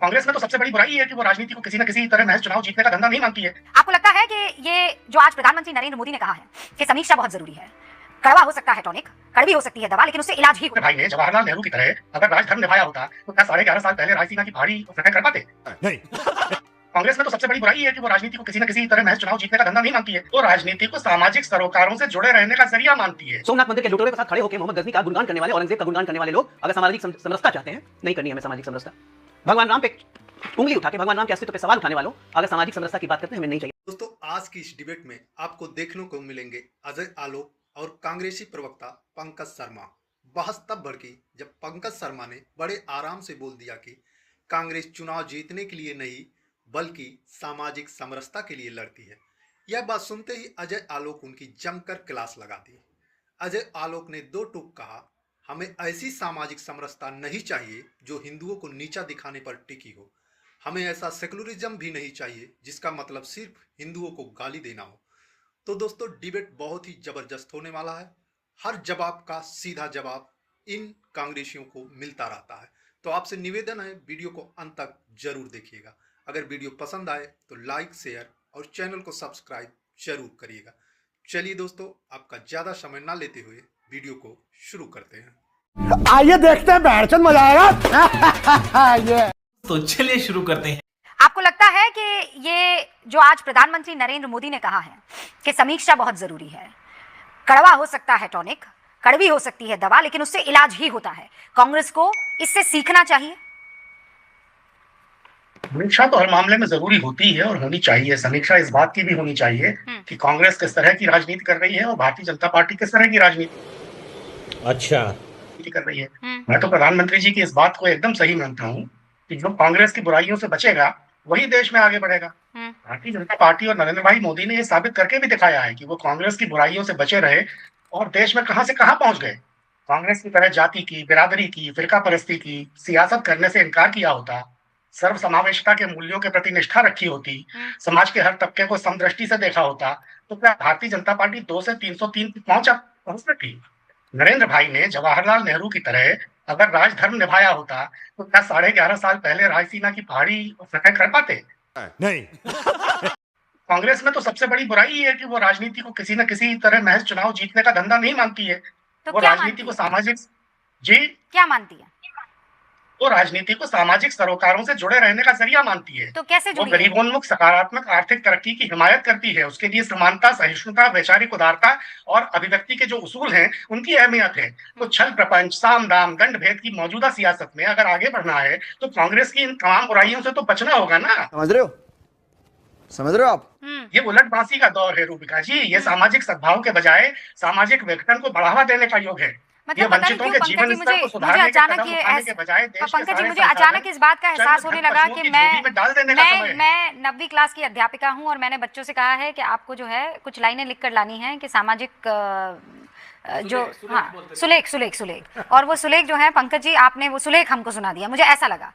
कांग्रेस में तो सबसे बड़ी बुराई है कि वो राजनीति को किसी न किसी तरह महज चुनाव जीतने का धंधा नहीं मानती है। आपको लगता है कि ये जो आज प्रधानमंत्री नरेंद्र मोदी ने कहा है कि समीक्षा बहुत जरूरी है, कड़वा हो सकता है टॉनिक, कड़वी हो सकती है दवा, लेकिन उससे इलाज ही भाई ने जवाहरलाल नेहरू की तरह अगर राजधर्म निभाया होता तो क्या 11.5 साल पहले रायसीना की पहाड़ी फतह कर पाते? नहीं। कांग्रेस में तो सबसे बड़ी बुराई है कि वो राजनीति को किसी न किसी तरह महज चुनाव जीतने का धंधा नहीं मानती है। वो राजनीति को सामाजिक सरोकारों से जुड़े रहने का जरिया मानती है। सोमनाथ मंदिर के लुटेरों के साथ खड़े होकर मोहम्मद गजनी का गुणगान करने वाले, औरंगजेब का गुणगान करने वाले लोग अगर सामाजिक समरसता चाहते हैं, नहीं करनी हमें सामाजिक समरसता। भगवान राम पे उंगली उठा के भगवान राम के अस्तित्व पे सवाल उठाने वालों अगर सामाजिक समरसता की बात करते हैं, हमें नहीं चाहिए। दोस्तों, आज की इस डिबेट में आपको देखने को मिलेंगे अजय आलोक और कांग्रेसी प्रवक्ता पंकज शर्मा। बहस तब भड़की जब पंकज शर्मा ने बड़े आराम से बोल दिया कि कांग्रेस चुनाव जीतने के लिए नहीं बल्कि सामाजिक समरसता के लिए लड़ती है। यह बात सुनते ही अजय आलोक उनकी जमकर क्लास लगा दी। अजय आलोक ने दो टूक कहा, हमें ऐसी सामाजिक समरसता नहीं चाहिए जो हिंदुओं को नीचा दिखाने पर टिकी हो। हमें ऐसा सेकुलरिज्म भी नहीं चाहिए जिसका मतलब सिर्फ हिंदुओं को गाली देना हो। तो दोस्तों, डिबेट बहुत ही जबरदस्त होने वाला है। हर जवाब का सीधा जवाब इन कांग्रेसियों को मिलता रहता है। तो आपसे निवेदन है, वीडियो को अंत तक जरूर देखिएगा। अगर वीडियो पसंद आए तो लाइक, शेयर और चैनल को सब्सक्राइब जरूर करिएगा। चलिए दोस्तों, आपका ज्यादा समय ना लेते हुए वीडियो को शुरू करते हैं। आइए देखते हैं, बैठचंद मजा आएगा। ये तो चलिए शुरू करते हैं। आपको लगता है कि ये जो आज प्रधानमंत्री नरेंद्र मोदी ने कहा है कि समीक्षा बहुत जरूरी है, कड़वा हो सकता है टॉनिक, कड़वी हो सकती है दवा, लेकिन उससे इलाज ही होता है, कांग्रेस को इससे सीखना चाहिए? समीक्षा तो हर मामले में जरूरी होती है और होनी चाहिए। समीक्षा इस बात की भी होनी चाहिए कि कांग्रेस किस तरह की राजनीति कर रही है और भारतीय जनता पार्टी किस तरह की राजनीति कर रही है। मैं तो प्रधानमंत्री जी की इस बात को एकदम सही मानता हूँ कि जो कांग्रेस की बुराइयों से बचेगा वही देश में आगे बढ़ेगा। भारतीय जनता पार्टी और नरेंद्र भाई मोदी ने ये साबित करके भी दिखाया है कि वो कांग्रेस की बुराइयों से बचे रहे और देश में कहां से कहां पहुंच गए। कांग्रेस की तरह जाति की, बिरादरी की, फिरका परस्ती की सियासत करने से इनकार किया होता, सर्व समावेशिता के मूल्यों के प्रति निष्ठा रखी होती, समाज के हर तबके को समदृष्टि से देखा होता, तो क्या भारतीय जनता पार्टी 2 से 303 पहुंच सकती? नरेंद्र भाई ने जवाहरलाल नेहरू की तरह अगर राजधर्म निभाया होता तो क्या 11.5 साल पहले रायसीना की पहाड़ी फतह कर पाते? नहीं। कांग्रेस में तो सबसे बड़ी बुराई है कि वो राजनीति को किसी न किसी तरह महज चुनाव जीतने का धंधा नहीं मानती है। तो वो राजनीति को सामाजिक क्या मानती है? वो राजनीति को सामाजिक सरोकारों से जुड़े रहने का जरिया मानती है। तो कैसे वो गरीबोन्मुख सकारात्मक आर्थिक तरक्की की हिमायत करती है। उसके लिए समानता, सहिष्णुता, वैचारिक उदारता और अभिव्यक्ति के जो उसूल हैं उनकी अहमियत है। तो छल प्रपंच, साम दाम, दंड भेद की मौजूदा सियासत में अगर आगे बढ़ना है तो कांग्रेस की इन तमाम बुराइयों से तो बचना होगा ना। समझ रहे हो आप? ये उलटबांसी का दौर है रूबिका जी। ये सामाजिक सद्भाव के बजाय सामाजिक विघटन को बढ़ावा देने का युग है। ये वंचितों के जीवन स्तर को सुधारने के कदम उठाने के बजाय पंकज जी, मुझे अचानक इस बात का एहसास होने लगा कि मैं 9वीं क्लास की अध्यापिका हूं और मैंने बच्चों से कहा है कि आपको जो है कुछ लाइनें लिख कर लानी है कि सामाजिक सुलेख और वो सुलेख जो है पंकज जी, आपने वो सुलेख हमको सुना दिया। मुझे ऐसा लगा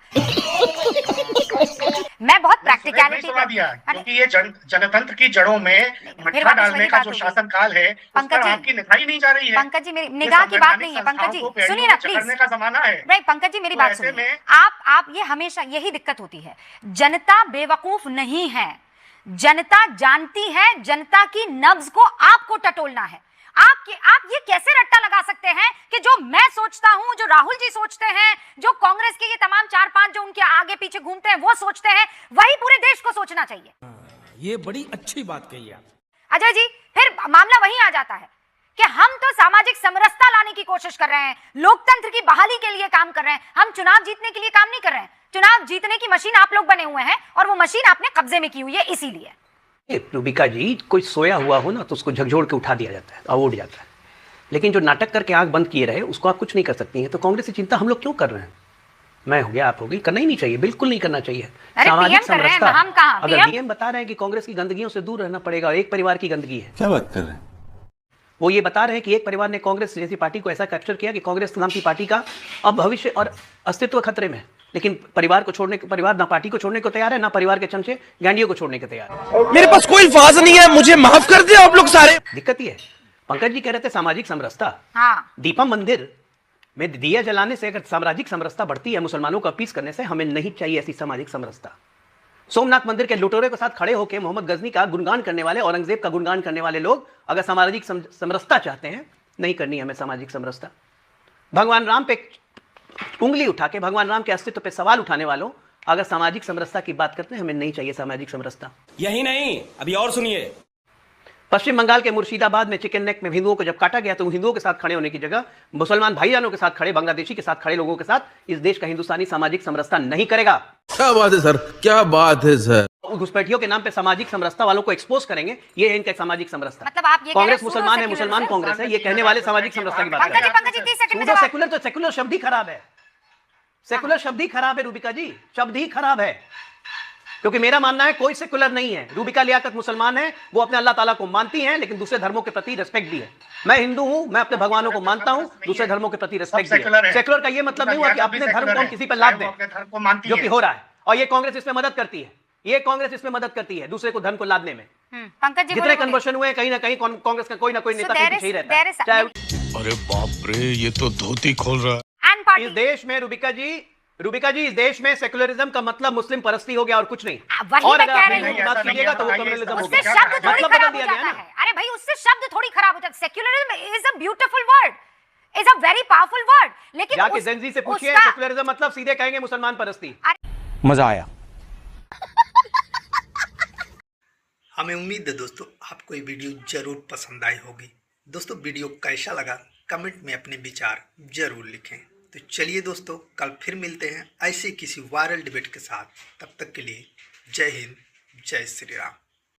मैं बहुत प्रैक्टिकलिटी क्योंकि ये जनतंत्र की जड़ों में मट्ठा डालने का जो शासन काल है पंकज जी, आपकी निभाई नहीं जा रही है। पंकज जी, मेरी निगाह की बात नहीं है। पंकज जी सुनिए ना प्लीज, का जमाना है। नहीं पंकज जी, मेरी बात सुनिए। आप ये हमेशा यही दिक्कत होती है, जनता बेवकूफ नहीं है, जनता जानती है, जनता की नब्ज को आपको टटोलना है। आप ये कैसे रट्टा लगा सकते हैं कि जो मैं सोचता हूं, जो राहुल जी सोचते हैं, जो कांग्रेस के ये तमाम 4-5 जो उनके आगे पीछे घूमते हैं वो सोचते हैं, वही पूरे देश को सोचना चाहिए। ये बड़ी अच्छी बात कही आप। अजय जी, फिर मामला वहीं आ जाता है कि हम तो सामाजिक समरसता लाने की कोशिश कर रहे हैं, लोकतंत्र की बहाली के लिए काम कर रहे हैं, हम चुनाव जीतने के लिए काम नहीं कर रहे हैं। चुनाव जीतने की मशीन आप लोग बने हुए हैं और वो मशीन आपने कब्जे में की हुई है, इसीलिए। रूबिका जी, कोई सोया हुआ हो ना तो उसको झकझोर के उठा दिया जाता है और उठ जाता है, लेकिन जो नाटक करके आंख बंद किए रहे उसको आप कुछ नहीं कर सकती हैं। तो कांग्रेस की चिंता हम लोग क्यों कर रहे हैं? मैं हो गया, आप हो गई, करना ही नहीं चाहिए, बिल्कुल नहीं करना चाहिए। सामाजिक समरसता, अगर पीएम बता रहे हैं कि कांग्रेस की गंदगियों से दूर रहना पड़ेगा, एक परिवार की गंदगी है, क्या बात कर रहे हैं? वो ये बता रहे हैं कि एक परिवार ने कांग्रेस जैसी पार्टी को ऐसा कैप्चर किया कि कांग्रेस नाम की पार्टी का अब भविष्य और अस्तित्व खतरे में। लेकिन परिवार ना पार्टी को छोड़ने को तैयार है, ना परिवार के चमचे गांडियों को छोड़ने को तैयार है। मेरे पास कोई अल्फाज नहीं है, मुझे माफ कर दे आप लोग सारे। दिक्कत ये है, पंकज जी कह रहे थे सामाजिक समरसता। हाँ। दीपम मंदिर में दिया जलाने से अगर सामाजिक समरसता बढ़ती है, मुसलमानों को अपीस करने से, हमें नहीं चाहिए ऐसी सामाजिक समरसता। सोमनाथ मंदिर के लुटेरों के साथ खड़े होकर मोहम्मद गजनी का गुणगान करने वाले, औरंगजेब का गुणगान करने वाले लोग अगर सामाजिक समरसता चाहते हैं, नहीं करनी हमें सामाजिक समरसता। भगवान राम पे उंगली उठा के, भगवान राम के अस्तित्व पे सवाल उठाने वालों, अगर सामाजिक समरसता की बात करते हैं, हमें नहीं चाहिए सामाजिक समरसता। यही नहीं, अभी और सुनिए। पश्चिम बंगाल के मुर्शिदाबाद में चिकन नेक में हिंदुओं को जब काटा गया तो हिंदुओं के साथ खड़े होने की जगह मुसलमान भाईजानों के साथ खड़े, बांग्लादेशी के साथ खड़े लोगों के साथ इस देश का हिंदुस्तानी सामाजिक समरसता नहीं करेगा। क्या बात है सर, क्या बात है सर। घुसपैठियों के नाम पे सामाजिक समरसता वालों को एक्सपोज करेंगे, ये है इनका सामाजिक समरसता। मतलब आप ये कांग्रेस मुसलमान है, मुसलमान कांग्रेस है, ये कहने वाले सामाजिक समरसता की बात कर रहे हैं। सेकुलर तो सेकुलर शब्द ही खराब है, सेकुलर शब्द ही खराब है रूबिका जी, शब्द ही खराब है। क्योंकि मेरा मानना है कोई सेकुलर नहीं है। रूबिका लियाकत मुसलमान है, वो अपने अल्लाह ताला को मानती हैं, लेकिन दूसरे धर्मों के प्रति रिस्पेक्ट भी है। मैं हिंदू हूं, मैं अपने भगवानों को मानता हूं, दूसरे धर्मों के प्रति रिस्पेक्ट भी है। सेकुलर का ये मतलब नहीं हुआ कि अपने धर्म को हम किसी पर लाद दें, जो कि हो रहा है। और ये कांग्रेस इसमें मदद करती है, ये कांग्रेस इसमें मदद करती है दूसरे को धर्म को लादने में। पंकज जी जितने कन्वर्शन हुए कहीं ना कहीं कांग्रेस का कोई ना कोई नेता पीछे ही रहता है। चाहे अरे बाप रे, ये तो धोती खोल रहा है। इस देश में रूबिका जी इस देश में सेकुलरिज्म का मतलब मुस्लिम परस्ती हो गया और कुछ नहीं। और अगर आप हिंदू की बात कीजिएगा तो वो कम्युनलिज्म हो उससे गया। शब्द थोड़ी मतलब खराब बदल हो दिया गया जाता ना। है। अरे भाई उससे शब्द थोड़ी खराब हो जाता है। Secularism is a beautiful word, is a very powerful word, लेकिन जाके जेनजी से पूछिए सेकुलरिज्म मतलब सीधे कहेंगे मुसलमान परस्ती। मजा आया। हमें उम्मीद है दोस्तों आपको ये वीडियो जरूर पसंद आई होगी। दोस्तों वीडियो कैसा लगा कमेंट में अपने विचार जरूर लिखें। तो चलिए दोस्तों, कल फिर मिलते हैं ऐसे किसी वायरल डिबेट के साथ। तब तक के लिए जय हिंद, जय श्री राम।